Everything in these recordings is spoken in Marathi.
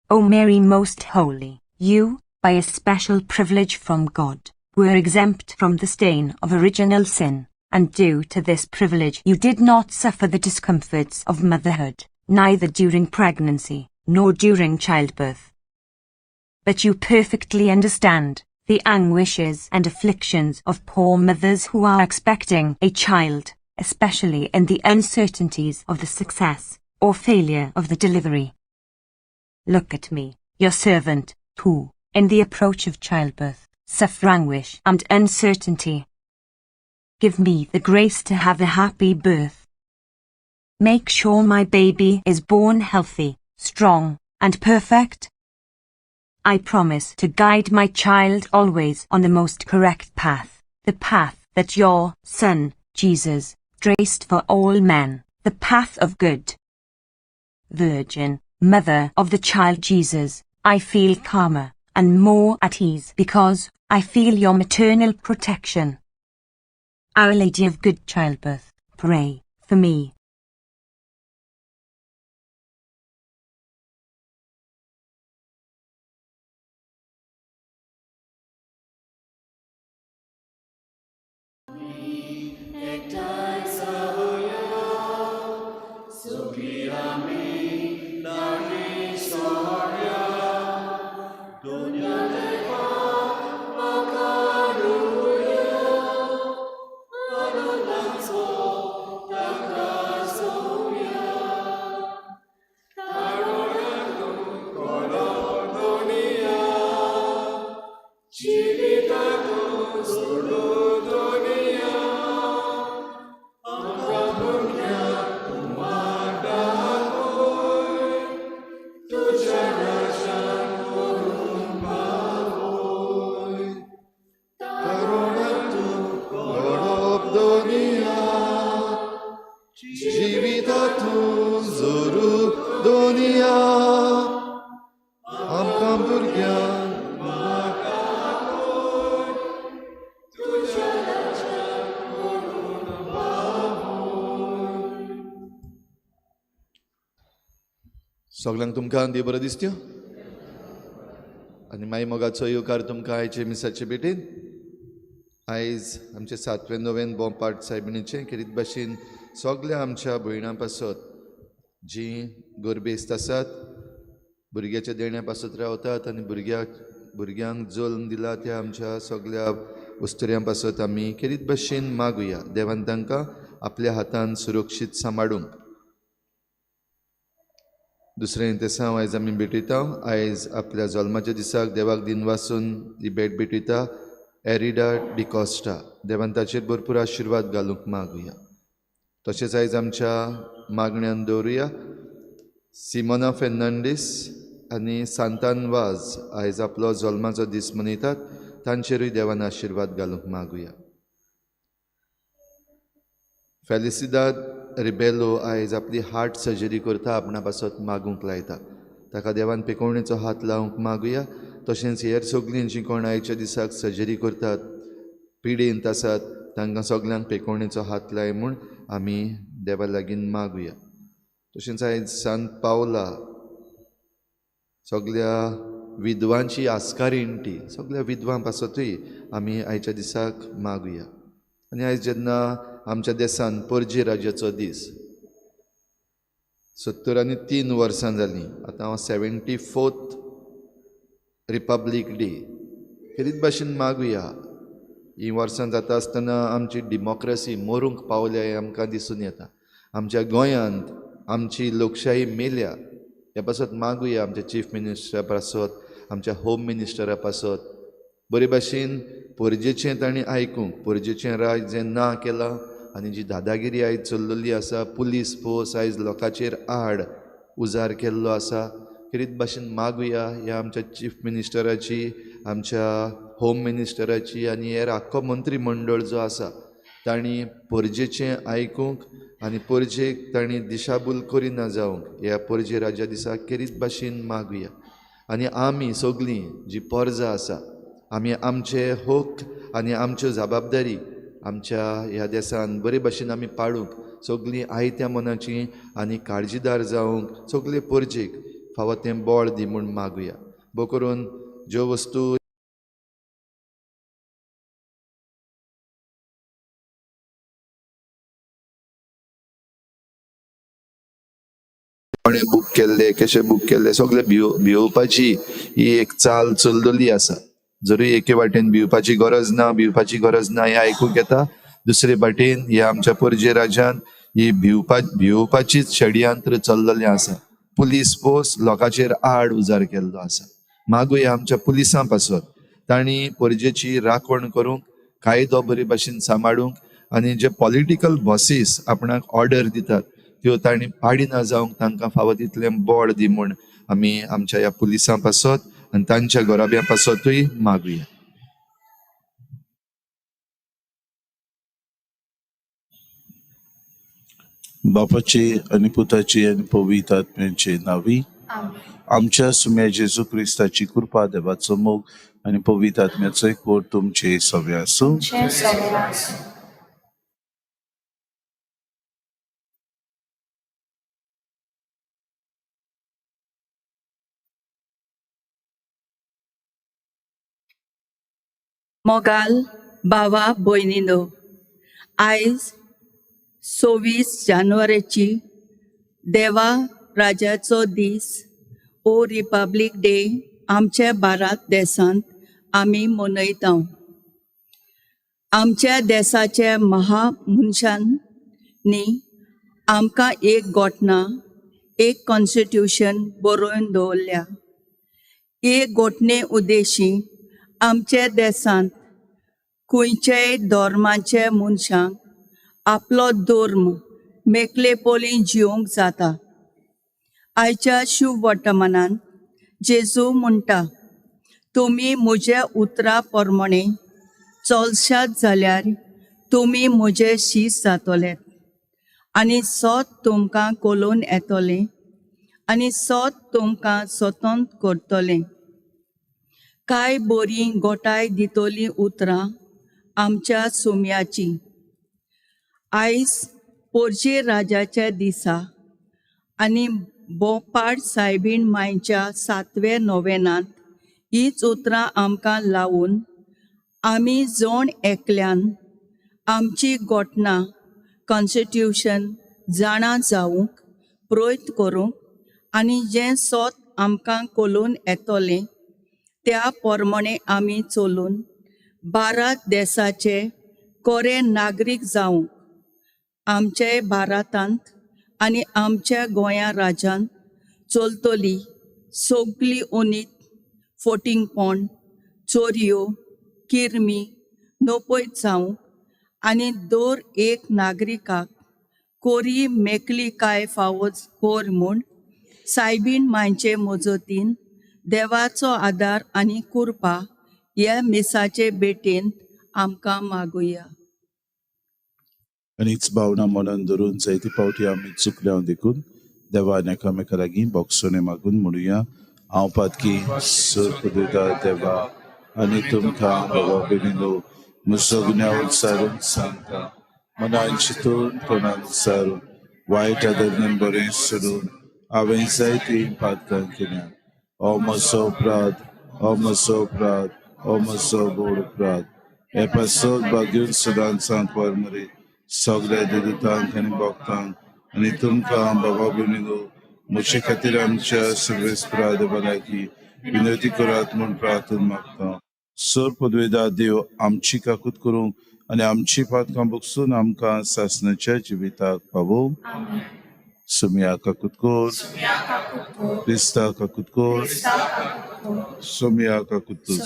O Mary most holy, you, by a special privilege from God, were exempt from the stain of original sin, and due to this privilege you did not suffer the discomforts of motherhood, neither during pregnancy, nor during childbirth. But you perfectly understand the anguishes and afflictions of poor mothers who are expecting a child, especially in the uncertainties of the success or failure of the delivery. Look at me, your servant, who, in the approach of childbirth, suffer anguish and uncertainty. Give me the grace to have a happy birth. Make sure my baby is born healthy, strong, and perfect. I promise to guide my child always on the most correct path, the path that your Son, Jesus, traced for all men, the path of good. Virgin, Mother of the child Jesus, I feel calmer and more at ease because I feel your maternal protection. Our Lady of Good Childbirth, pray for me. सगळ्यांक तुमकां देव बरो दिसत्यो आनी मागीर मोगाचो येवकार तुमकां आयचे मिसाचे भेटेन. आयज आमचें 7वें नोवेन बॉम पार्ट सायबिणीचें खेरीत भाशेन सगल्या आमच्या भयणां पासत जीं गोरबेस्त आसात, भुरग्याच्या देण्या पासत रावतात आनी भुरग्यांक जल्म दिला त्या आमच्या सगल्या उस्तुऱ्यां पासत आमी खेरीत भाशेन मागुया देवान तांकां आपल्या हातान सुरक्षीत सांबाळूंक. दुसरें इंतेसांव आयज आमी भेटयता. आयज आपल्या जल्माच्या दिसाक देवाक दिन वासून ही भेट भेटयता एरिडा डिकॉस्टा. देवान ताचेर भरपूर आशिर्वाद घालूंक मागुया. तशेंच आयज आमच्या मागण्यांत दवरुया सिमोना फेर्नांडीस आनी सांतान वाज आयज आपलो जल्माचो दीस मनयतात. तांचेरूय देवान आशिर्वाद घालूंक मागुया. फेलिसिदाद रिबेलो आयज आपली हार्ट सर्जरी करता आपणा पासत मागूंक लायता. ताका देवान पेकोवणेचो हात लावंक मागुया. तशेंच हेर सगळीं जीं कोण आयच्या दिसाक सर्जरी करतात, पिडेंत आसात, तांकां सगळ्यांक पेकोवणेचो हात लाय म्हूण आमी देवा लागीं मागुया. तशेंच आयज सांत पावला सगळ्या विधवांची आस्कारिणटी सगळ्या विधवां पासतूय आमी आयच्या दिसाक मागुया. आनी आयज जेन्ना आमच्या देशांत पोरजी राज्याचो दीस 73 वर्सां जालीं, आतां 74th रिपब्लीक डे, खेरीत भाशेन मागुया हीं वर्सां जाता आसतना आमची डेमोक्रेसी मरूंक पावल्या हें आमकां दिसून येता. आमच्या गोंयांत आमची लोकशाही मेल्या ह्या पासत मागुया आमच्या चीफ मिनिस्टरा पासत, आमच्या होम मिनिस्टरा पासत बरे भाशेन पोरजेचें तांणी आयकूंक, पोरजेचें राज जें ना केलां आनी जी दादागिरी आयज चल्लेली आसा, पुलीस फोर्स आयज लोकांचेर आड उजार केल्लो आसा, खेरीत भाशेन मागुया ह्या आमच्या चीफ मिनिस्टराची, आमच्या होम मिनिस्टराची आनी हेर आख्खो मंत्री मंडळ जो आसा तांणी पोरजेचें आयकूंक आनी पोरजेक तांणी दिशाभूल करिना जावंक ह्या पोरजे राज्या दिसाक खेरीत भाशेन मागुया. आनी आमी सगळीं जीं पोरजां आसा आमी आमचे हक आनी आमच्यो जबाबदारी आमच्या ह्या देशांत बरे भाशेन आमी पाळूंक सगळीं आयत्या मनाचीं आनी काळजीदार जावंक सगळे पोरजेक फावो तें बळ दी म्हूण मागुया. बो करून ज्यो वस्तू कोणें बूक केल्ले, कशें बूक केल्ले, सगळे भिवपाची ही एक चाल चललेली आसा. जरी एके वाटेन भिवपाची गरज ना हें आयकूंक येता, दुसरे वाटेन हे आमच्या परजे राज्यान ही भिवपाचीच षडयंत्र चल्लेलें आसा. पुलीस पोस्ट लोकांचेर आड उजार केल्लो आसा. मागुया आमच्या पुलिसां पासत तांणी परजेची राखण करूंक, कायदो बरे भाशेन सांबाळूंक, आनी जे पॉलिटिकल बॉसीस आपणाक ऑर्डर दितात त्यो तांणी पाडिना जावंक तांकां फावो तितलें बळ दी म्हूण आमी आमच्या ह्या पुलिसां पासत आनी तांच्या गोराब्यां पासतूय मागुया. बापाची आनी पुताची आनी पवित्र आत्म्याचे नावी. आमच्या सुम्या जेजू क्रिस्ताची कृपा, देवाचो मोग आनी पवित्र आत्म्याचो एकवट तुमचे सगळे आसूं. मोगाल भावा भयणीनो, आयज 26 जानेवारीची देवा राजाचो दीस ओ रिपब्लीक डे आमच्या भारत देशांत आमी मनयता. आमच्या देशाच्या महामुनशांनी आमकां एक घटना, एक कॉन्स्टिट्यूशन बरोवन दवरल्या. एक घटने उद्देशी आमच्या देशांत खंयच्याय धर्माच्या मनशांक आपलो धर्म मेकळेपणान जिवंक जाता. आयच्या शुभ वर्तमानांत जेजू म्हणटा, तुमी म्हज्या उतरा प्रमाणे चलशात जाल्यार तुमी म्हजे शीश जातले, आनी सत तुमकां कोलोवन येतलें, आनी सत तुमकां स्वतंत्र करतलें. कांय बरी गोठाय दितली उतरां आमच्या सुम्याची. आयज पोरजे राजाच्या दिसा आनी बॉम पार्ट सायबीण मांयच्या 7व्या नोवेनांत हीच उतरां आमकां लावून आमी जोण एकल्यान आमची घटना कॉन्स्टिट्यूशन जाणा जावंक प्रयत्न करूंक, आनी जें सत आमकां कोलोवन येतलें त्या प्रमाणे आमी चलून भारत देशाचे खरे नागरीक जावंक आमच्या भारतांत आनी आमच्या गोंया राज्यांत चलतली सगळी उणीत, फटिंगपण, चोरयो, किरमी नपयत जावंक आनी दर एक नागरिकाक कोरी मेकळीकाय फावो कर म्हूण सायबीण मांयचे मजतीन देवाचो आदार आनी कृपा ह्या मिसाचे भेटेन आमकां मागुया. आनीच भावना मनान धरून जायते फावटी आमी चुकल्या देखून देवान एकामेका लागीं बोगसोने मागून म्हणुया. हांव पातकी सुखदिता देवा आनी तुमकां बाबा बेगिनो म्हजो गुन्यांव विचारून सांगता. मनान चिंतून तोंडान विचारून वायट आदरण्यान बरें सोडून हांवें जायती पातकां केल्यां. हो म्हजो अपराध, हो म्हजो अपराध, हो म्हजो व्हड अपराध. हे पासत भाग्यून सदांच सांत वर मरे सगळ्या देदूतांक आनी भक्तांक आनी तुमकां बाबा बेगिनो म्हजे खातीर आमच्या सर्वेस्परा देवा लागीं विनवती करात म्हूण प्रार्थना मागता. सर पदवेदार देव आमची काकूत करूंक आनी आमची पातकां बगसून आमकां सासणाच्या जिविताक पावोवंक. सुम्या काकूत कोर, क्रिस्ता काकूत कोर, सुम्या काकूत कोर.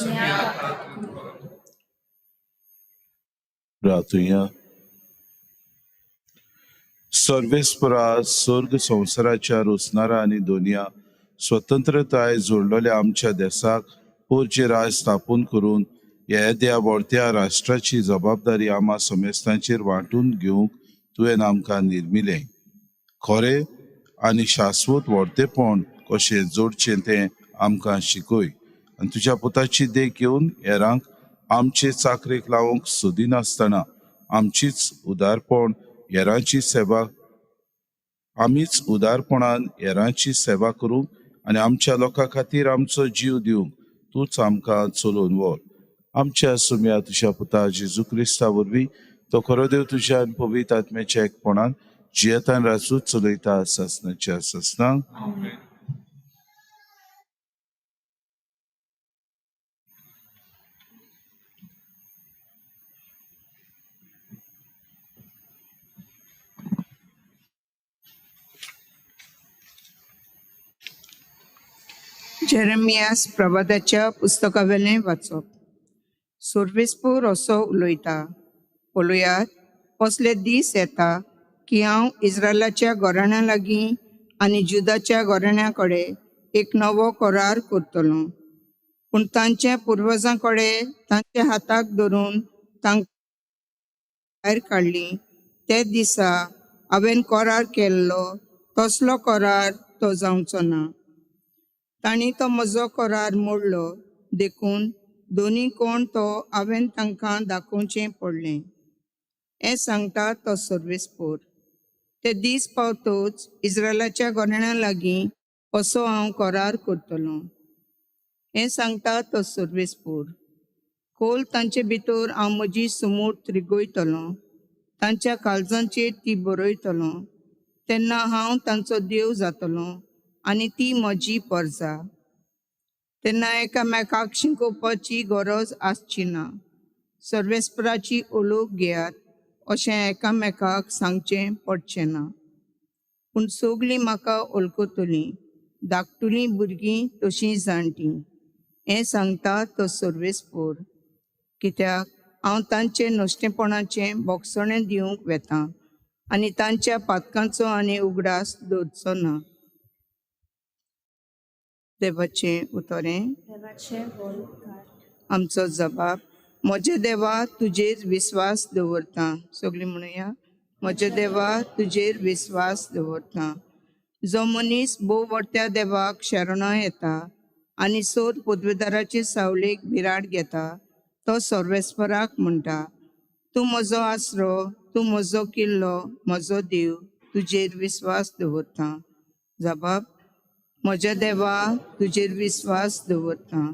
प्रार्थुया. सर्वेस्परा स्वर्ग संवसाराच्या रोसणारा आनी दोनिया स्वतंत्रताय जोडलेल्या आमच्या देशाक पोरचे राज स्थापन करून येद्या व्हडत्या राष्ट्राची जबाबदारी आम्हा समेस्तांचेर वांटून घेवंक तुवें आमकां निर्मिलें. खरें आनी शाश्वत व्हडतेपण कशें जोडचें तें आमकां शिकय, आनी तुज्या पुताची देख घेवन हेरांक आमचे चाकरेक लावंक सोदिनासतना आमचीच उदारपण हेरांची सेवा आमीच उदारपणान हेरांची सेवा करूंक आनी आमच्या लोकां खातीर आमचो जीव दिवंक तूंच आमकां चलोवन व्हर. आमच्या सुम्या तुज्या पुता जेजू क्रिस्ता वरवीं तो खरो देव तुज्या आनी पवित्र आत्म्याच्या एकपणान जियेतान रासूच चलयता ससनाच्या ससना. जेरेमियास प्रवादाच्या पुस्तकावेलें वाचप. सोर्वेस्पूर असो उलयता, पळयात कसले दीस येता की हांव इस्रायलाच्या घराण्या लागीं आनी जुदाच्या घराण्या कडेन एक नवो करार करतलो. पूण तांच्या पुर्वजां कडेन तांच्या हाताक धरून तांकां भायर काडली ते दिसा हांवें करार केल्लो तसलो करार तो जावचो ना. तांणी तो म्हजो करार मोडलो देखून दोनी कोण तो हांवें तांकां दाखोवचें पडलें. हें सांगता तो सर्वेस्पोर. ते दीस पावतूच इस्रायलाच्या घराण्या लागीं असो हांव करार करतलो. हें सांगता तो सर्वेस्पोर. खोल तांचे भितर हांव म्हजी सुमूट त्रिगोयतलो, तांच्या काळजांचेर ती बरयतलो. तेन्ना हांव तांचो देव जातलो आनी ती म्हजी परजा. तेन्ना एकामेकाक शिंकोवपाची गरज आसची ना. सर्वेस्पराची ओळख घेयात अशें एकामेकाक सांगचें पडचें ना. पूण सगलीं म्हाका वळखतलीं, धाकटुलीं भुरगीं तशीं जाणटीं. हें सांगता तो सर्वेस्पोर. कित्याक हांव तांचे नश्टेपणाचें बोगसणें दिवंक वेतां आनी तांच्या पातकांचो आनी उगडास दवरचो ना. देवाचें उतरें. आमचो जबाब. म्हजे देवा तुजेर विस्वास दवरता. सगळीं म्हणुया, म्हजे देवा तुजेर विस्वास दवरता. जो मनीस भोव व्हडट्या देवाक शरणा येता आनी सोर पदवेदाराचे सावळेक भिराड घेता तो सर्वेस्पराक म्हणटा, तूं म्हजो आसरो, तूं म्हजो किल्लो, म्हजो देव, तुजेर विस्वास दवरता. जबाब. म्हज्या देवा तुजेर विस्वास दवरता.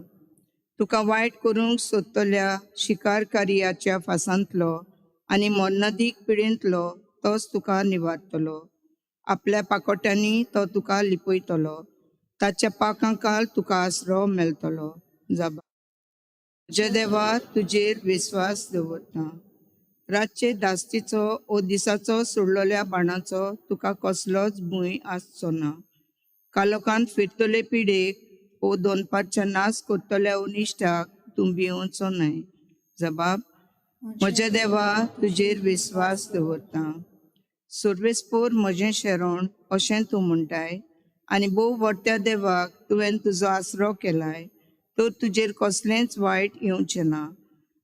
तुका वायट करूंक सोदतल्या शिकारकारियाच्या फासांतलो आनी मर्नादीक पिडेंतलो तोच तुका निवारतलो. आपल्या पाकोट्यांनी तो तुका लिपयतलो. ताच्या पाखांकाल तुका आसरो मेळटलो. जबाब. म्हज्या देवा तुजेर विस्वास दवरता. रातचे दास्तीचो ओ दिसाचो सोडलेल्या बाणाचो तुका कसलोच भंय आसचो ना. कालोखान फिरतले पिडेक ओ दोनपारच्या नाश करतल्या उनिश्टाक तूं भिवचो न्हय. जबाब. म्हज्या देवा तुजेर विस्वास दवरता. सर्वेस्पोर म्हजें शेरोण अशें तूं म्हणटाय आनी भोव व्हडट्या देवाक तुवें तुजो आसरो केलाय, तर तुजेर कसलेंच वायट येवचें ना.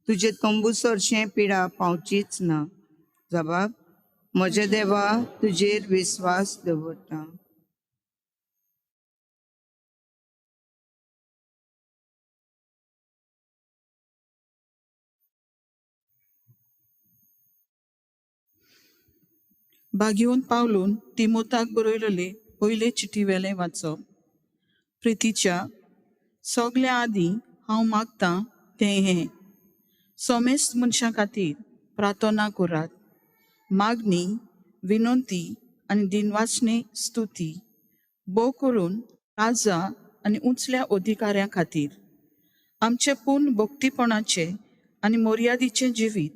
तुजे तंबू सरशें पिडा पावचीच ना. जबाब. म्हज्या देवा तुजेर विस्वास दवरता. बागेवन पावलून तिमोथाक बरयलेले पयले चिटीवेलें वाचप. प्रितीच्या सगल्या आदीं हांव मागतां तें हें, सोमेस्त मनशां खातीर प्रार्थना करात. मागणी, विनंती आनी दिनवासने स्तुती, भोव करून राजा आनी उंचल्या अधिकाऱ्यां खातीर. आमचे पूर्ण भक्तीपणाचे आनी मर्यादेचें जिवीत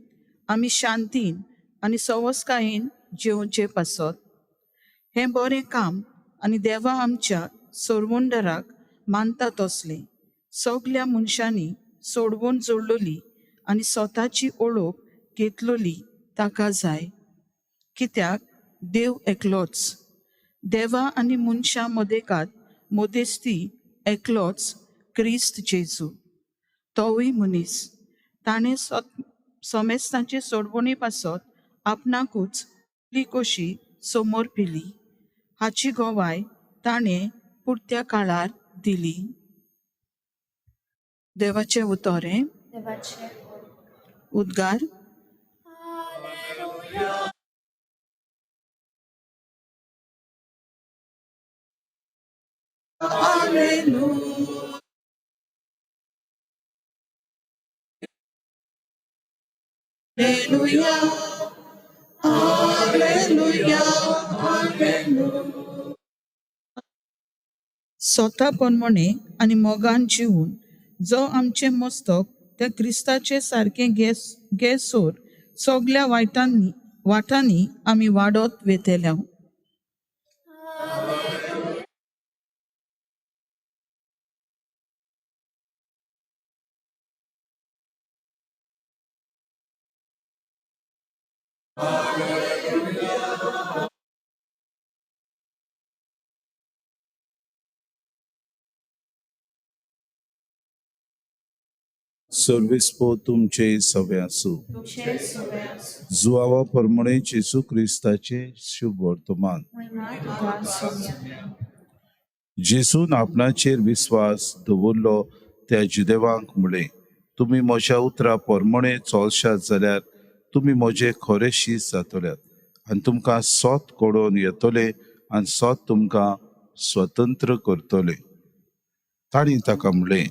आमी शांतीन आनी सवस्कायेन जेवचे पासत. हें बरें काम आनी देवा आमच्या सोडवंडराक मानता तसलें सगल्या मनशांनी सोडवून जोडलोली आनी स्वताची ओळख घेतलोली ताका जाय. कित्याक देव एकलोच. देवा आनी मनशां मदेकात मोदेस्ती एकलोच क्रिस्त जेजू. तोवूय मनीस. ताणें सोमेस्तांचे सोडवणी पासत आपणाकूच कशी समोर पिली. हाची गोवाय ताणें पुरत्या काळार दिली. देवाचें उतोरें. उद्गार. स्वता प्रमाणे आणि मोगान जिवन जो आमचे मस्तक त्या क्रिस्ताचे सारखे गेसोर सगळ्या वाटांनी आम्ही वाडत वेतेल्या. सर्विस्पो तुमचे सवे आसूं. जुआवा परमणे जेसू क्रिस्ताचे शुभ वर्तमान. जेसून आपणाचेर विस्वास दवरलो त्या जुदेवांक म्हळे, तुमी म्हज्या उतरा परमणे चलशात जाल्यार तुमी म्हजे खरे शीस जातल्यात आनी तुमकां सोत कोडोन येतले आनी सोत तुमकां स्वतंत्र करतले. ताणी ताका म्हळे,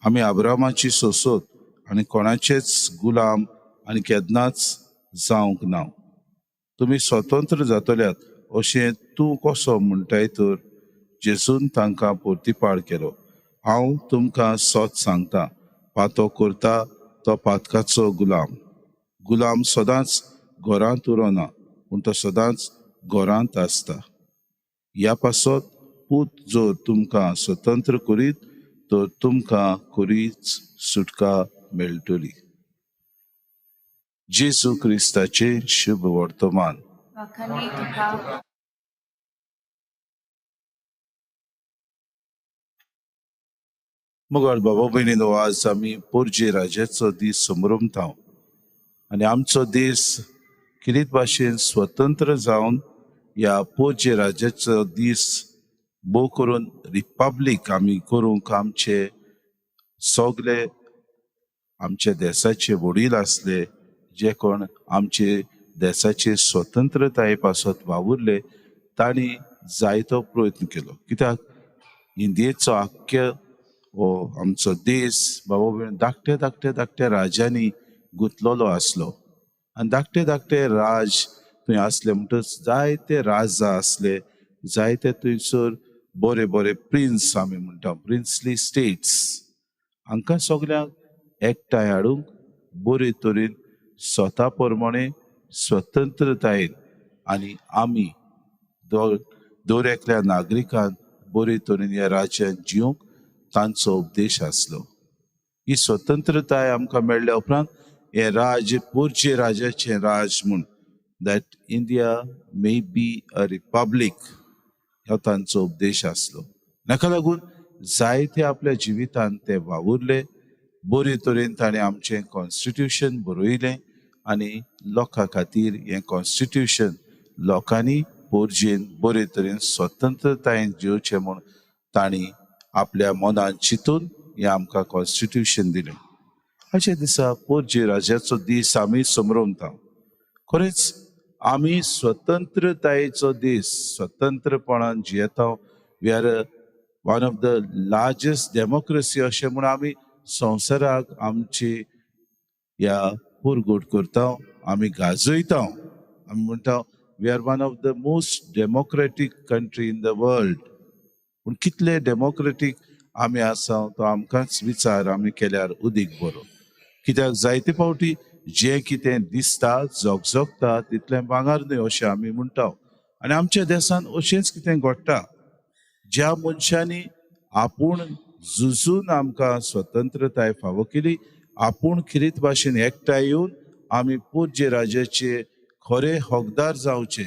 आमी अब्रामाची सोसोत आनी कोणाचेच गुलाम आनी केन्नाच जावंक ना. तुमी स्वतंत्र जातल्यात अशें तूं कसो म्हणटाय तर? जेसून तांकां परतीपाड केलो, हांव तुमकां सोत सांगता, पातो करता तो पातकाचो गुलाम सदांच घरांत उरना, पूण तो सदांच घरांत आसता. ह्या पासत पूत जर तुमकां स्वतंत्र करीत तर तुमकां खरीच सुटका मेळटली. जेसू क्रिस्ताचे शुभ वर्तमान. मुगाळ बाबा भयणीनो, आज आमी पोरजे राजाचो दीस समरमता आनी आमचो देश कितें भाशेन स्वतंत्र जावन ह्या पोरजे राजाचो दीस भोव करून रिपब्लीक आमी करूंक आमचे सगळे आमच्या देशाचे वडील आसले, जे कोण आमचे देशाचे स्वतंत्रताये पासत वावुरले, तांणी जायतो प्रयत्न केलो. कित्याक इंडियेचो आख्खे हो आमचो देश बाबा धाकट्या राजांनी गुंतलेलो आसलो आनी धाकटे राज थंय आसले म्हणटच जायते राजा आसले, जायते थंयसर बरे प्रिन्स आमी म्हणटा, प्रिन्सली स्टेट्स. हांकां सगळ्यांक एकठांय हाडूंक बरे तरेन स्वता प्रमाणे स्वतंत्रतायेन आनी आमी दर एकल्या नागरिकान बरे तरेन ह्या राज्यांत जिवंक तांचो उपदेश आसलो. ही स्वतंत्रताय आमकां मेळ्ळ्या उपरांत हे राज पोरजे राजाचें राज म्हूण, that India may be a republic, हो तांचो उपदेश आसलो. नाका लागून जायते आपल्या जिवितांत ते वावुरले. बरे तरेन ताणें आमचें कॉन्स्टिट्यूशन बरयलें आनी लोकां खातीर हें कॉन्स्टिट्यूशन लोकांनी पोरजेन बरे तरेन स्वतंत्रतायेन जिवचें म्हूण तांणी आपल्या मनान चिंतून हें आमकां कॉन्स्टिट्यूशन दिलें. अशे दिसा पोरजे राजाचो दीस आमी समरमता. खरेंच आमी स्वतंत्रतायेचो दीस स्वतंत्रपणान जियेता. We are one of the largest democracy अशें म्हूण आमी संवसाराक आमची ह्या पुरगूट करता, आमी गाजयता. आमी म्हणटा we are one of the most democratic country in the world. पूण कितले डेमोक्रेटीक आमी आसा तो आमकांच विचार आमी केल्यार उदीक बरो. कित्याक जायते फावटी जें कितें दिसता जगजगता तितलें भांगर न्हय अशें आमी म्हणटा. आनी आमच्या देशांत अशेंच कितें घडटा. ज्या मनशांनी आपूण झुजून आमकां स्वतंत्रताय फावो केली, आपूण खिरीत भाशेन एकठांय येवन आमी पोरजे राजाचे खरे हकदार जावचे,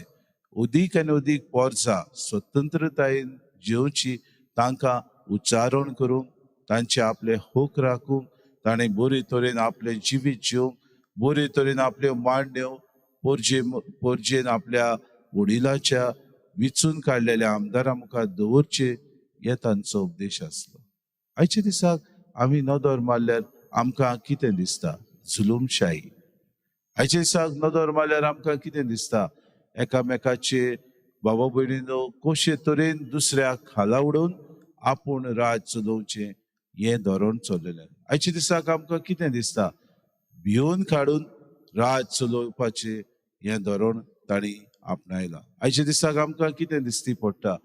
उदीक आनी उदीक पोरसां स्वतंत्रतायेन जिवची, तांकां उच्चारण करूंक, तांचे आपले हक राखूंक, ताणें बरे तरेन आपलें जिवीत जिवंक, बरे तरेन आपल्यो मांडण्यो पोरजेन आपल्या वडिलाच्या विचून काडलेल्या आमदारां मुखार दवरचे, हे तांचो उपदेश आसलो. आयच्या दिसाक आमी नदर मारल्यार आमकां कितें दिसता? जुलूमशाही. आयच्या दिसाक नदर मारल्यार आमकां कितें दिसता? एकामेकाचे बाबा भयणीनो कशे तरेन दुसऱ्याक खाला उडोवन आपूण राज चलोवचें हें धोरण चल्लेलें. आयच्या दिसाक आमकां कितें दिसता? भिवन काडून राज चलोवपाचें हें धोरण तांणी आपणायलां. आयच्या दिसाक आमकां कितें दिसती पडटा?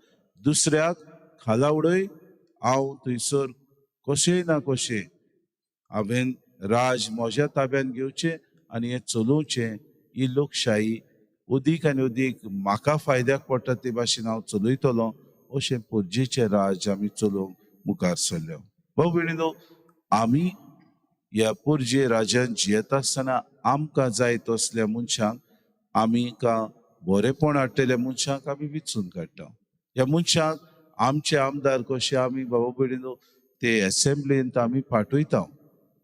दुसऱ्याक खाला उडय, हांव थंयसर कशेंय ना कशें हांवें राज म्हज्या ताब्यान घेवचें आनी हें चलोवचें. ही लोकशाही अदीक आनी अदीक म्हाका फायद्याक पडटा ते भाशेन हांव चलयतलों अशें पोरजेचें राज आमी चलोवंक मुखार सरल्या. भाऊ भयणीनो, आमी ह्या पोरजे राजान जियेता आसतना आमकां जाय तसल्या मनशांक आमकां बरेपण हाडटल्या मनशांक आमी विचून काडटा. ह्या मनशांक आमचे आमदार कशे आमी बाबा भयणीनो ते एसेंब्लींत आमी फाटयता,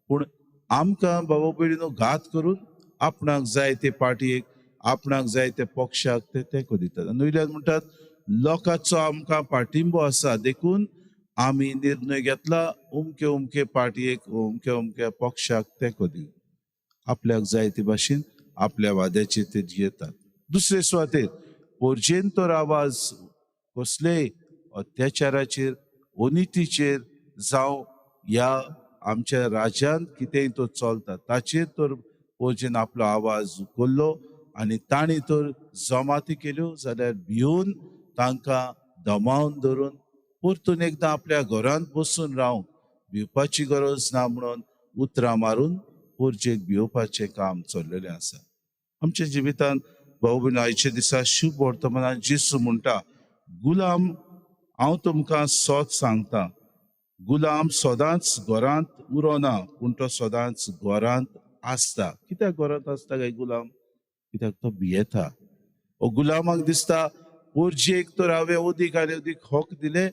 पूण आमकां बाबा भयणीनो घात करून आपणाक जाय ते पार्टयेक आपणाक जाय त्या पक्षाक ते तेंको दितात. आनी वयल्यान म्हणटात लोकांचो आमकां पाठिंबो आसा देखून आमी निर्णय घेतला अमके पार्टयेक अमक्या पक्षाक तेंको दिवंक. आपल्याक जाय ते भाशेन आपल्या वाद्याचेर ते जियेतात. दुसरे सुवातेर पोरजेन तर आवाज कसलेय अत्याचाराचेर अनितीचेर जावं ह्या आमच्या राज्यांत कितेंय तो चलता ताचेर तर पोरजेन आपलो आवाज उखल्लो आनी तांणी तर जमाती केल्यो जाल्यार भिवन तांकां दमावन धरून परतून एकदां आपल्या घरांत बसून रावंक भिवपाची गरज ना म्हणून उतरां मारून पोरजेक भिवपाचें काम चल्लेलें आसा. आमच्या जिवितांत भाऊ भयण आयच्या दिसा शुभ वर्तमानांत जेसू म्हणटा, गुलाम हांव तुमकां सोत सांगता, गुलाम सदांच घरांत उरोना पूण तो सदांच घरांत आसता. कित्याक घरांत आसता काय गुलाम? कित्याक तो भियेता. गुलामाक दिसता पोरजेक तर हांवें अदीक आनी अदीक हक दिले,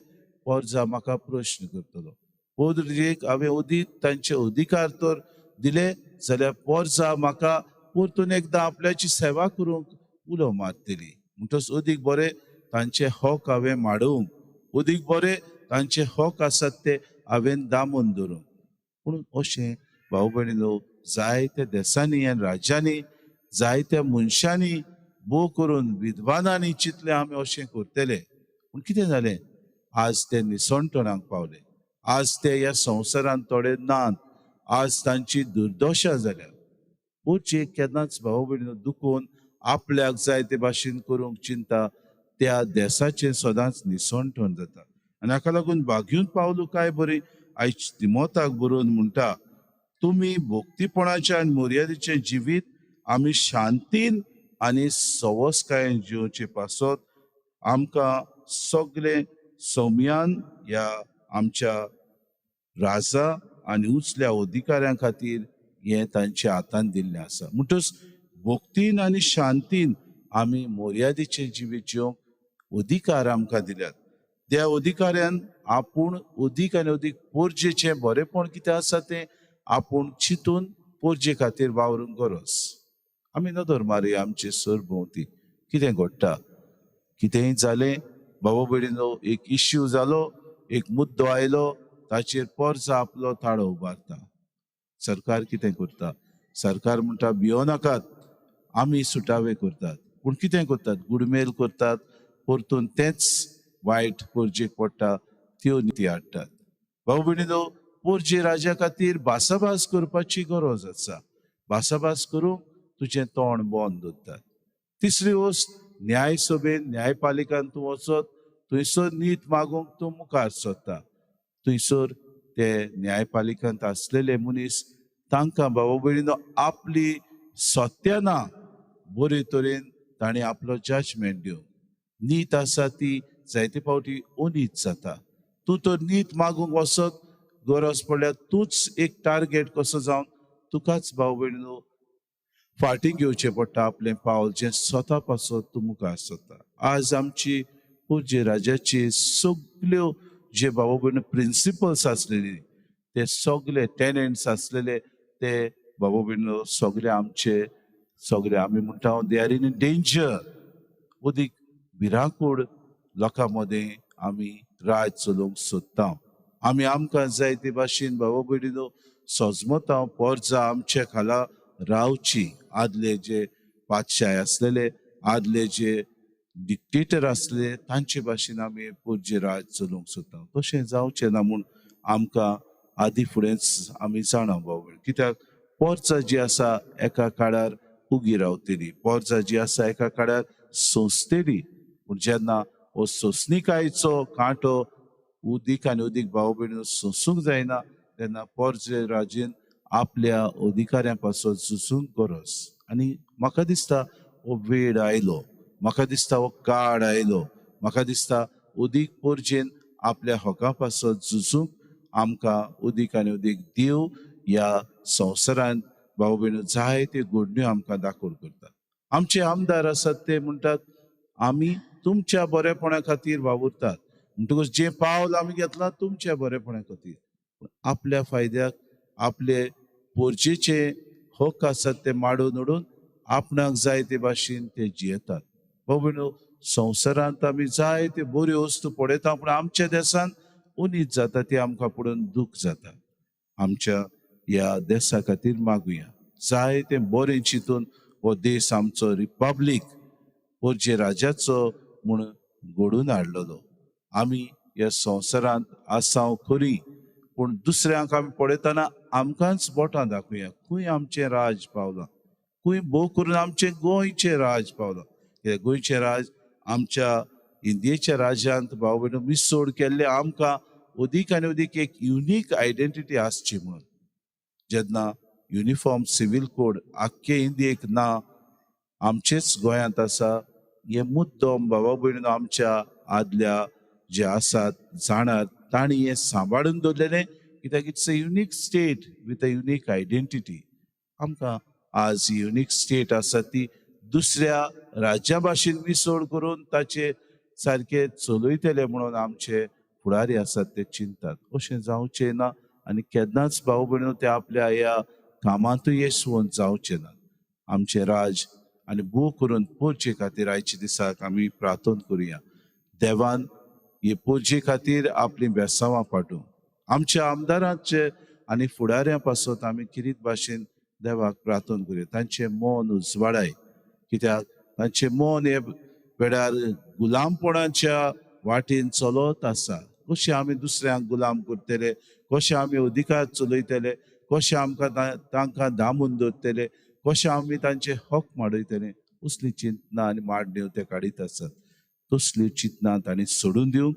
पोरजा म्हाका प्रश्न करतलो. पोरजेक हांवें अदीक तांचे अधिकार तर दिले जाल्यार पोरजा म्हाका परतून एकदां आपल्याची सेवा करूंक उलो मारतली. म्हणटच अदीक बरें तांचे हक हांवें माडूंक, अदीक बरें तांचे हक आसात ते हांवें दामून धरूंक. पूण अशें भाऊ भयणीनो जायत्या देशांनी आनी राज्यांनी जायत्या मनशांनी भोव करून विद्वानांनी चिंतलें आमी अशें करतले. पूण कितें जालें? आज ते निसणटणाक पावले. आज ते ह्या संवसारांत थोडे नात. आज तांची दुर्दशा जाल्या. पोरजेक केन्नाच भाऊ भयणीनो दुखोवन आपल्याक जाय ते भाशेन करूंक चिंता त्या देशाचें सदांच निसणटण जाता. आनी हाका लागून भाग्यून पावलू काय बरी आयज तिमोथाक बरोवन म्हणटा, तुमी भोक्तीपणाचें आनी मर्यादेचें जिवीत आमी शांतीन आनी सवस्कायेन जिवचे पासत आमकां सगळे सौम्यान ह्या आमच्या राजा आनी उचल्या अधिकाऱ्यां खातीर हें तांच्या हातांत दिल्लें आसा. म्हणटच भोक्तीन आनी शांतीन आमी मर्यादेचें जिवीत जिवंक अधिकार आमकां दिल्यात. त्या अधिकाऱ्यान आपूण अदीक आनी अदीक पोरजेचें बरेपण कितें आसा तें आपूण चिंतून पोरजे खातीर वावरूंक गरज. आमी नदर मारया आमचे सरभोंवती कितें घडटा. कितेंय जालें भाऊ भयणीनो, एक इश्यू जालो, एक मुद्दो आयलो, ताचेर पोरजा आपलो ताळो उबारता. सरकार कितें करता? सरकार म्हणटा भियो नाकात, आमी सुटावे करतात. पूण कितें करतात? गुडमेल करतात, परतून तेंच वायट पोरजेक पडटा त्यो निती हाडटात. भाऊ भयणीनो, पोरजे राजा खातीर भासाभास करपाची गरज आसा. भासाभास करूंक तुजें तोंड बंद दवरतात. तिसरी वस्त, न्यायसभेन न्यायपालिकांत तूं वचत, थंयसर नीत मागूंक तूं मुखार सरता. थंयसर ते न्यायपालिकांत आसलेले मनीस तांकां भाऊ भयणीनो आपली सत्य ना बरे तरेन ताणें आपलो जजमेंट दिवंक. नीत आसा ती जायते फावटी अनीत जाता. तूं तर नीत मागूंक वचत, गरज पडल्यार तूंच एक टार्गेट कसो जावन तुकाच भाऊ भयणीनो फाटीं घेवचें पडटा आपलें पावल जें स्वता पासत तूं मुखार सरता. आज आमची पोरजे राजाची सगल्यो जे भाऊ भयणीनो प्रिंसिपल्स आसलेली, ते सगळे टेनंट्स आसलेले ते भाऊ भयणीनो सगळे आमचे सगळे आमी म्हणटा दे आर इन डेंजर. अदीक भिरांकूळ लोकां मदें आमी राज चलोवंक सोदता. आमी आमकां जाय ते भाशेन भाऊ भयणीनो सजमता पोरजा आमचे खाला रावची. आदले जे पातशाय आसलेले, आदले जे डिक्टेटर असले तांचे भाशेन आमी पोरजे राज चलोवंक सोदता तशें जावचें ना म्हूण आमकां आदी फुडेंच आमी जाणा बाबा कित्याक पोरजां जी आसा एका काळार उगी रावतली पोरजां जी आसा एका काळार सोंसतली पूण जेन्ना हो सोंसणीकायेचो कांटो उदीक आनी उदीक भाव भयणीं सोंसूंक जायना तेन्ना पोरजे राजेन आपल्या अधिकाऱ्यां पासत झुजूंक गरज आनी म्हाका दिसता हो वेळ आयलो म्हाका दिसता हो काळ आयलो म्हाका दिसता उदीक पोरजेन आपल्या हक्का पासत झुजूंक आमकां उदीक आनी उदीक देव ह्या संवसारांत भाव भयणीं जायत्यो घडण्यो आमकां दाखोवन करतात आमचे आमदार आसात ते म्हणटात आमी तुमच्या बरेपणा खातीर वावुरतात म्हणटकूच जें पावल आमी घेतलां तुमच्या बरेपणा खातीर आपल्या फायद्याक आपले पोरजेचे हक आसात ते माडून उडोवन आपणाक जाय ते भाशेन ते जियेतात भाव भयणो संवसारांत आमी जायत्यो बऱ्यो वस्तू पळयता पूण आमच्या देशांत उणीच जाता ती आमकां पळोवन दूख जाता आमच्या ह्या देशा खातीर मागुया जायते बरें चिंतून हो देश आमचो रिपब्लीक पोरजे राजाचो म्हूण घडोवन हाडलेलो आमी ह्या संवसारांत आसांव खरी पूण दुसऱ्यांक आमी पळयतना आमकांच बोटां दाखोवया खंय आमचें राज पावलां खंय भोव करून आमचें गोंयचें राज पावलां कित्याक गोंयचें राज आमच्या इंडियेच्या राज्यांत भाव भयणो मिसोड केल्ले आमकां अदीक आनी अदीक एक युनीक आयडेंटिटी आसची म्हणून जेन्ना युनिफॉर्म सिवील कोड आख्खे इंडियेक ना आमचेच गोंयांत आसा हे मुद्दम भावा भयणीनो आमच्या आदल्या जे आसात जाणात तांणी हें सांबाळून दवरलेलें कित्याक it's a unique state with a unique identity आमकां आज ही युनीक स्टेट आसा ती दुसऱ्या राज्या भाशेन मिसोड करून ताचे सारके चलयतले म्हणून आमचे फुडारी आसात ते चिंतात अशें जावचें ना आनी केन्नाच भाव भयणीनो ते आपल्या ह्या कामांतूय येसवंत जावचें ना आमचे राज आनी भोव करून पोरजे खातीर आयच्या दिसाक आमी प्रार्थना करुया देवान हे पोरजे खातीर आपली बेसांवां पाठोवं आमच्या आमदारांचे आनी फुडाऱ्यां पासत आमी किरीत भाशेन देवाक प्रार्थना करुया तांचें मन उजवाडाय कित्याक तांचें मन हे वेळार गुलामपणाच्या वाटेन चलत आसा कशें आमी दुसऱ्यांक गुलाम करतले कशें आमी अधिकार चलयतले कशें आमकां तांकां दामून दवरतले कशें आमी तांचे हक माडयतले असली चिंतना आनी माडण्यो ते काडीत आसात तसल्यो चिंतना तांणी सोडून दिवंक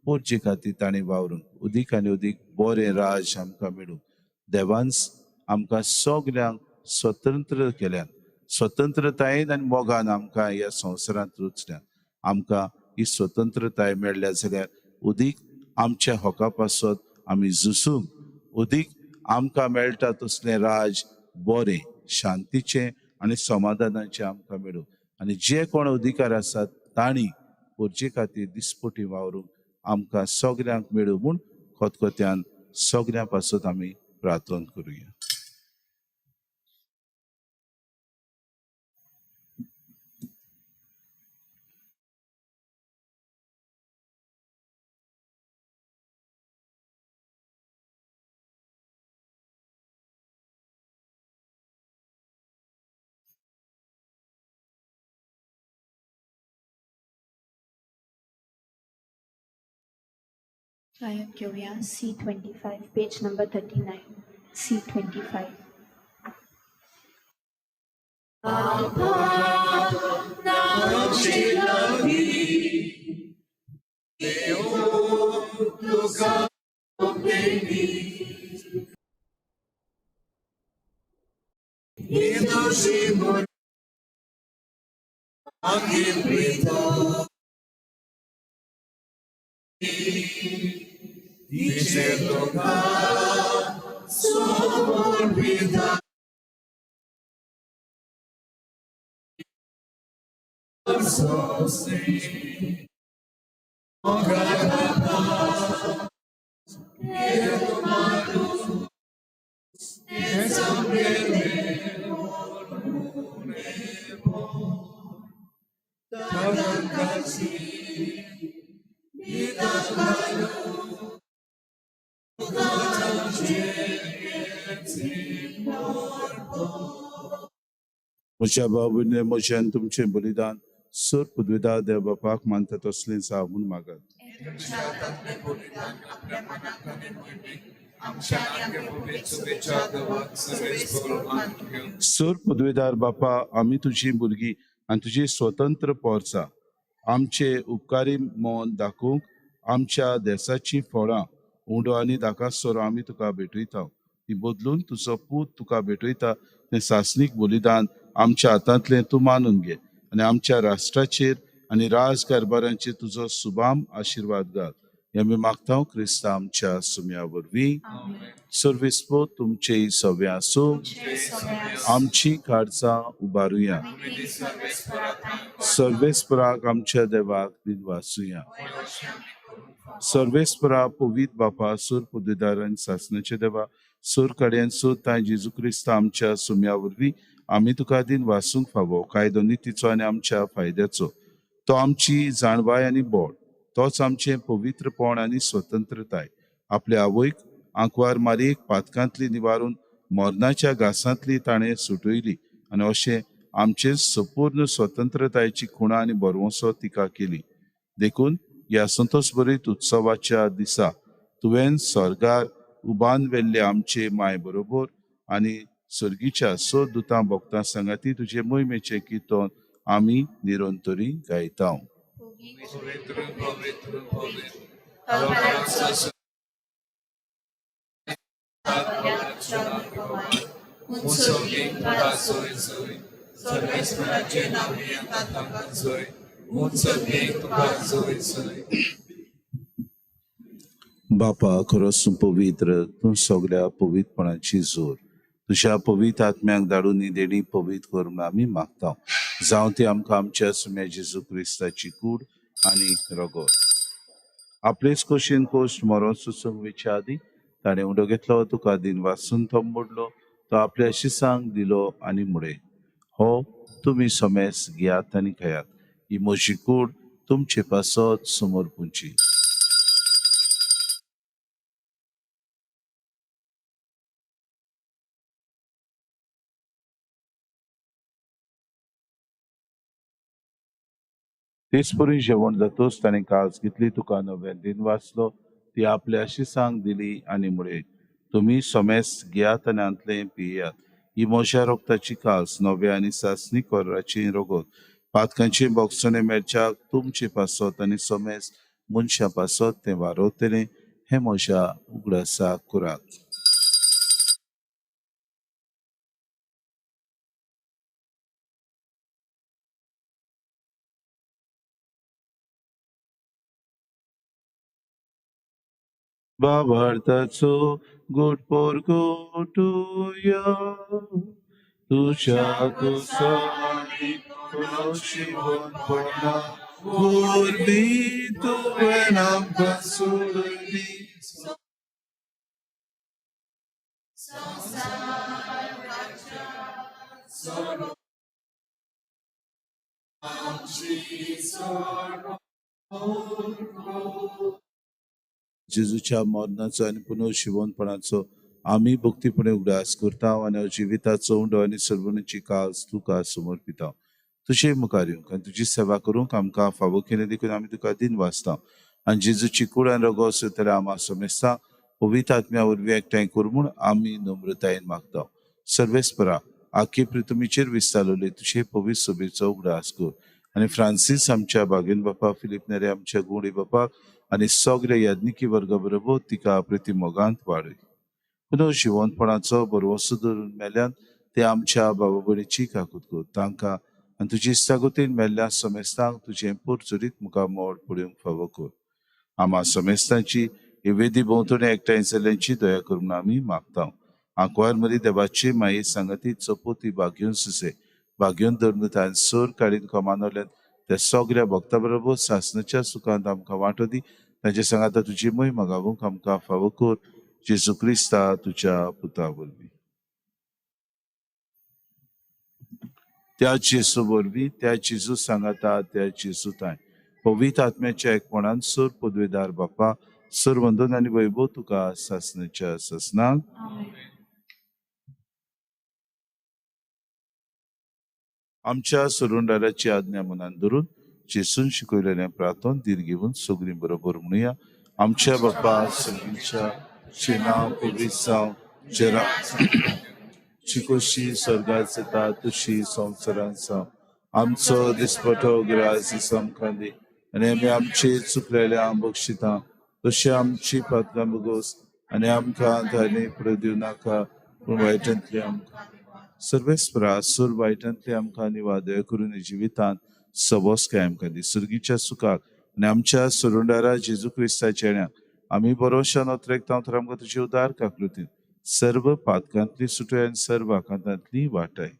पोरजे खातीर तांणी वावरूंक अदीक आनी अदीक बरें राज आमकां मेळूंक देवान आमकां सगल्यांक स्वतंत्र केल्यान स्वतंत्रतायेन आनी मोगान आमकां ह्या संवसारांत रुचल्यान आमकां ही स्वतंत्रताय मेळ्ळ्या जाल्यार अदीक आमच्या हका पासत आमी झुजूंक अदीक आमकां मेळटा तसलें राज बरें शांतीचें आनी समाधानाचें आमकां मेळूं आनी जे कोण अधिकार आसात तांणी पोरजे खातीर दिसपटी वावरूंक आमकां सगल्यांक मेळूं म्हूण खतखत्यान सगल्यां पासत आमी प्रार्थना करुया गायक घेऊया C25 पेज नंबर 39 C25 म्हज्या भाव भयणी म्हज्यान तुमचें बलिदान सूर पदवीदार देव बापाक मानता तसलें जावं म्हूण मागात. सूर पदवीदार बापा, आमी तुझी भुरगीं आनी तुजी स्वतंत्र पोरसां. आमचे उपकारी मोन दाखोवंक आमच्या देशाची फळां उंडो आनी दाकासोरो आमी तुका भेटयता. ती बदलून तुजो पूत तुका भेटयता तें सासणीक बलिदान आमच्या हातांतलें तूं मानून घे आनी आमच्या राष्ट्राचेर आनी राजकारभारांचेर तुजो सुबाम आशिर्वाद घाल. हे आमी मागता क्रिस्ता आमच्या सुम्या वरवीं. सर्वेस्पो तुमचे सव्या आसूं. आमची काळजां उबारुया. सर्वेस्पराक आमच्या देवाक दिनवासुया. सर्वेस्परा पवित बापा, सूर पदवीदार आनी सासणाचे देवा, सूर कड्यान सूर ताय जेजू क्रिस्ता आमच्या सुम्या वरवीं आमी तुका दिन वासूंक फावो कायदो नितीचो आनी आमच्या फायद्याचो. तो आमची जाणवाय आनी बोड, तोच आमचें पवित्रपण आनी स्वतंत्रताय. आपल्या आवयक आंकवार मारयेक पातकांतली निवारून मरणाच्या घासांतली ताणें सुटयली आनी अशें आमचे संपूर्ण स्वतंत्रतायेची खुणा आनी बरवंसो तिका केली. देखून ह्या संतोश भरीत उत्सवाच्या दिसा तुवें स्वर्गार उबान वेल्ले आमचे माय बरोबर आनी सर्गीच्या सो दुतां भक्तां सांगाती तुजे मोहिमेचे किर्तन आमी निरंतरी गायता. बापा, खरोच पवित्र, तूं सगळ्या पवित्रपणाची जोर तुझ्या पवित्र आत्म्याक धाडून ही देणी पवित्र करून आमी मागता. जावं ती आमकां आमच्या सुम्या जेजू क्रिस्ताची कूड आनी रगत. आपलेच कोशेन कोश्ट मरण सुसूंक वेच्या आदी ताणें उडो घेतलो, तुका दिन वाचून तो मोडलो, तो आपल्या शिसांक दिलो आनी मुडे. हो तुमी सोमेस घेयात आनी खायात. ही म्हजी कूड तुमचे पासत समोर पुंची. तेचपरी जेवण जातोच ताणें काळज घेतली, तुका नव्यान दिन वाचलो, ती आपल्या शिसांक दिली आनी मुळे. तुमी सोमेस घेयात आनी आंतले पियेयात. ही म्हज्या रोगताची काळज, नव्या आनी सासणीक वराची रगत. पातकांचे बोगसणे मेळच्याक तुमचे पासत आनी सोमेस मनशा पासत तें वारोतलें. हें म्हज्या उगडासाक करात. बाबार्थाचो गोड पोरगोटूया तुझ्या कुसाळी शिवणपणा वरवीं तुवें आमकां सोडली. जेजूच्या मरणाचो आनी पुनर्शिवणपणाचो आमी भक्तीपणे उगडास करता आनी जिविताचो उंडो आनी सर्वणीची काळज तुका समर्पिता. तुजे मुखार येवंक आनी तुजी सेवा करूंक आमकां फावो केलें देखून आमी तुका दिन वाचता आनी जेजूची कूड आनी रगत सुतरे आमां सोमेस्ता पवित्र आत्म्या वरवीं एकठांय कर म्हूण आमी नम्रतायेन मागता. सर्वेस्परा आख्खे पृथ्वीचेर विस्तारलेले तुजे पवित्र सोबेचो उगडास कर आनी फ्रांसीस आमच्या बागेन बापा, फिलिप नेरे आमच्या गुणी बापाक आनी सगळे याज्ञिकी वर्गा बरोबर तिका प्रति मोगांत वाडय. पुनः जिवंतपणाचो बरवंसो धरून मेल्यान ते आमच्या बाबा भयणीची काकूत कर. तांकां आनी तुजी इश्टागतीन मेल्ल्या सोमेस्तांक तुजें पुरचुरीत मुखार मोड पळोवंक फावो कर. आम्हा सोमेस्तांची ही वेदी भोंवतणी एकठांय जाल्ल्यांची दया करून आमी मागता. आंकवार मरी देवाची माये सांगाती चपोती भाग्योन सुसे भाग्योन धर्मतान सोर काडीन कमानवल्यान त्या सगळ्या भक्तां बरोबर सासणाच्या सुखांत आमकां वांटो दी. ताचे सांगाता तुजी महिमा गावूंक आमकां फावो कर. जेजू क्रिस्ता तुज्या पुता वरवीं. त्या जेजू वरवीं, त्या जेजू सांगाता, त्या जेजू ताय पवित्र आत्म्याच्या एकपणान सोर पदवेदार बापा, सोर वंदन आनी वैभव तुका सासणाच्या ससनाक. आमच्या सुरुंडाराची आज्ञा मनान धरून जेसून शिकवलेले प्रार्थना दीर घेऊन सगळी बरोबर म्हणूया. आमच्या बाप्पा सगळींच्या नांव पवित्र जावं, जरा चिकोशी स्वर्गात जाता तुशी संवसारांत जावं. आमचो दिसपटो गिराज आमकां दी आनी आमी आमचे चुकलेल्या बक्षिता तशी आमची पातकां बगोस आनी आमकां धार्मीक फुडें दिवं नाका पूण वायटांतली आमकां सर्वेस्परा सूर वायटांतली आमकां निवादय करून जिवितांत सबोस काय आमकां दी. सुर्गीच्या सुखाक आनी आमच्या सुरुंडारा जेजू क्रिस्ताच्या येण्याक आमी बरोवशान ओतरेकता तर आमकां तुजी उदार काकृतीन सर्व पातकांतली सुटय आनी सर्व आकांतांतली वाटाय.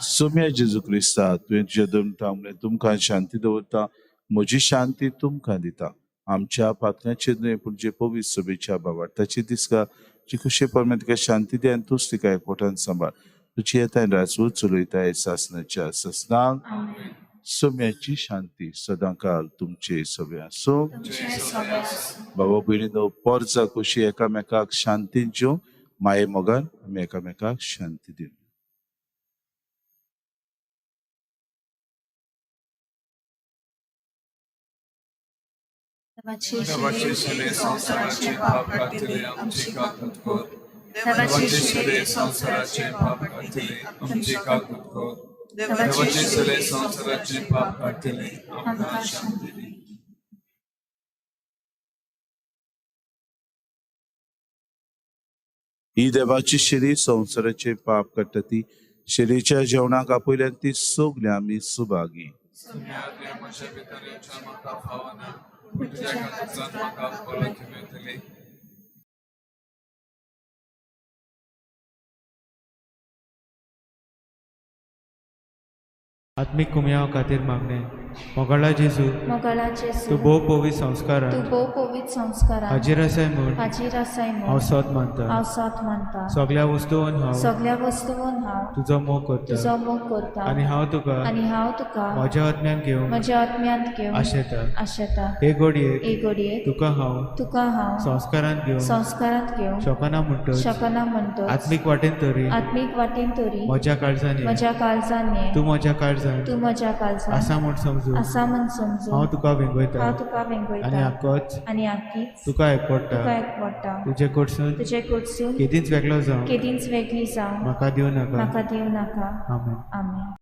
सोम्या जेजू क्रिस्ता तुवें तुज्या धर्मता तुमकां शांती दवरता, म्हजी शांती तुमकां दिता. आमच्या पातकांचे न्हय पूण जे पवित्र सभेच्या भावार्थाची दिसका जी कशे परमे तिका शांती दी आनी तूंच तिका एकवटान सांबाळ. तुजी येताय राजवट चलयताय सासणाच्या ससनांक सोम्याची शांती सदां काल तुमचे सभे आसूं. बाबा भयणीनो पोरजा कशी एकामेकाक शांती जेव माये मोगान आमी एकामेकाक शांती दिवं. देवाचे शिले संसाराचे पाप काढतले आमची काकूत कर. देवाचे शिले संसाराचे पाप काढतले आमची काकूत कर. देवाचे शिले संसाराचे पाप काढतले आमकां शांती दी. ही देवाची शिरी संसाराचे पाप काडटा ती शिरीच्या जेवणाक आपयल्यान ती सगळी आमी सुभागी. म्हज्या भितर येवचें म्हाका फावना, पूण तुज्या काळजांत म्हाका परत मेळटली. आत्मिक कुमयाव खातीर मागणे. मोगाळा जेजू तूं भोव पवित्र संस्कारांत हाजीर आसाय म्हूण हांव सोत मानता. सगळ्या वस्तूंत हांव तुजो मोग करता आनी हांव तुका म्हज्या आत्म्यान घेवन आशेता. हे घडये तुका हांव संस्कारांत घेवन शकना म्हणटच आत्मीक वाटेन तरी म्हज्या काळजांनी तूं म्हज्या काळजांत आसा म्हूण समजू हांव तुका वेंगयता आनी आख्खीच तुका एकवटा. तुजे कडसून केदींच वेगळो जावं म्हाका दिवं नाका. आमेन.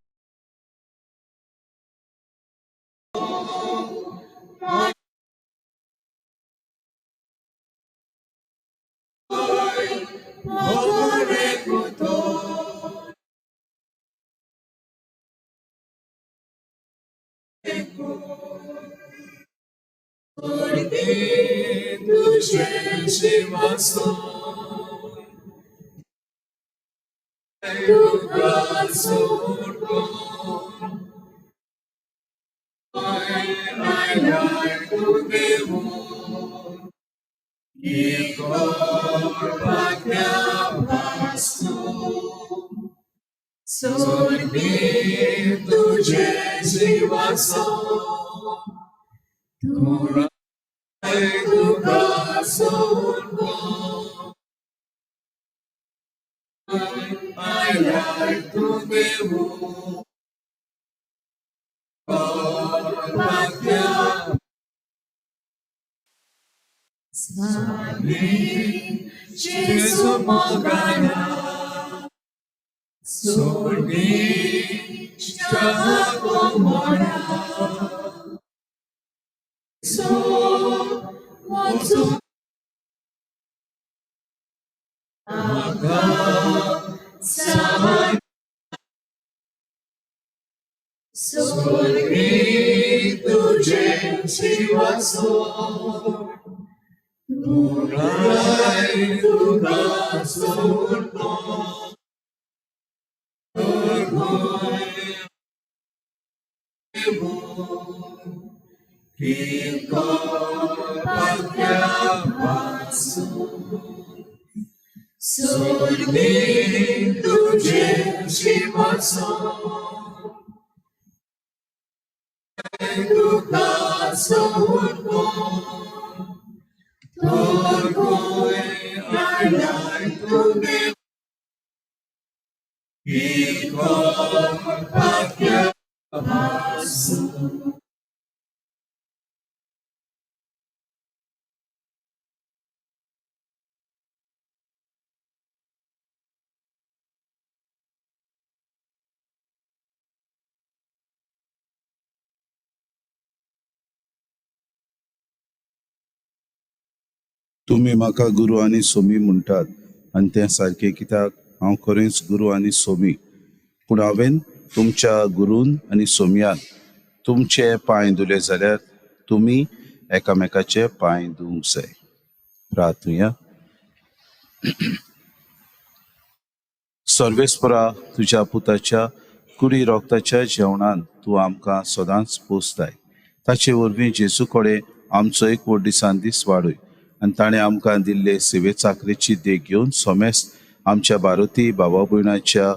तुझे शिवासो तुका सोडो आय तू देवो पात्या पासो सोडे तुझे शिवासो तुका सोडो आय तू देवो पात्या Sami Jesu Mogana Soni Chago Mora So What's Aga Sama Soni Tuje Shivaso Turai tuga surno, Kiko patya pasu, Surni tuje shivaso, Tuga surno. Turkoi, I like to be तुम्ही म्हाका गुरू आनी सोमी म्हणटात आनी तें सारकें, कित्याक हांव खरेंच गुरू आनी सोमी. पूण हांवें तुमच्या गुरून आनी सोमयान तुमचे पांय धुले जाल्यार तुमी एकामेकाचे पांय धुवंक जाय. प्रार्थूया. सर्वेस्परा, तुज्या पुताच्या कुडी रोगताच्या जेवणान तूं आमकां सदांच पोसताय. ताचे वरवीं जेजू कडेन आमचो एक व्हड दिसान दीस वाडय आनी ताणें आमकां दिल्ले सेवे चाकरेची देख घेवन सोमेस्त आमच्या बारोती भावा भयणाच्या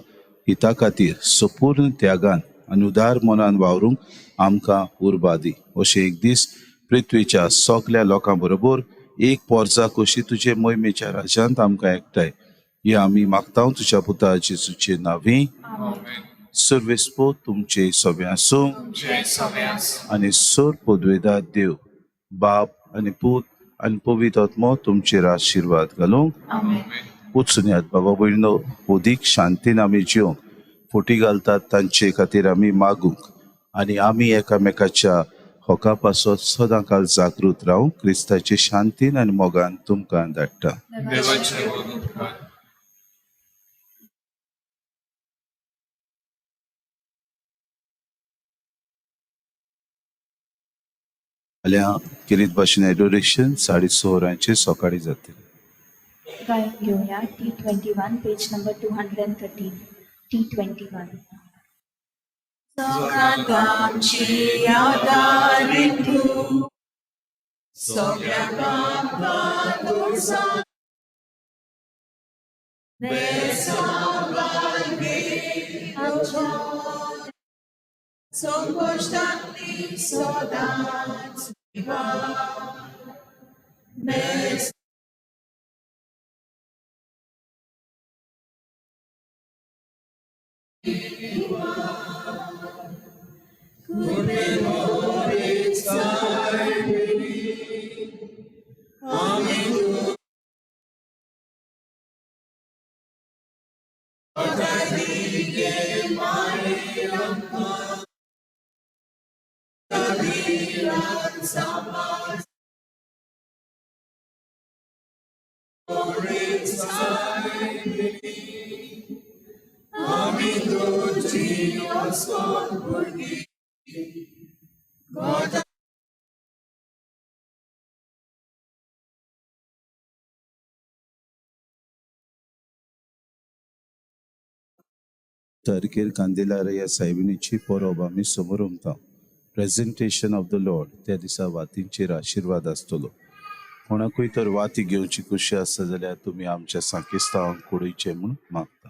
हिता खातीर संपूर्ण त्यागान आनी उदार मनान वावरूंक आमकां उर्बा दी. अशें एक दीस पृथ्वीच्या सगल्या लोकां बरोबर एक पोरजा कशी तुजे मोहिमेच्या राज्यांत आमकां एकठांय. हे आमी मागतां तुज्या पुता जेजूचे नांवी. सर्वेस्पो तुमचे सोबे आसूं आनी सोर पदवेदार देव बाप आनी पूत आनी पवित्र आत्मो तुमचेर आशिर्वाद घालूंक. वचून येयात बाबा भयणो, ओदीक शांतीन आमी जिवंक फोटी घालतात तांचे खातीर आमी मागूंक आनी आमी एकामेकाच्या होका पासत सदां काल जागृत रावंक क्रिस्ताचे शांतीन आनी मोगान तुमकां धाडटा. फाल्यां किरीत भाशेन एडोरेशन 6:30 सकाळीं जातलें. गायन घेऊया T21 पेज नंबर 213. T21. सगळ्यांक आमची आदारी तूं, सगळ्यांक आमकां तुळसा संकोश्टांतली सदांच तारखेर कांदेलार ह्या सायबिणीची परब आमी समोर उमता. प्रेझेंटेशन ऑफ द लॉर्ड, त्या दिसा वातींचेर आशिर्वाद आसतलो. कोणाकूय तर वाती घेवची कुशी आसा जाल्यार तुमी आमच्या सांकेस्तावांक कळोवचें म्हूण मागता.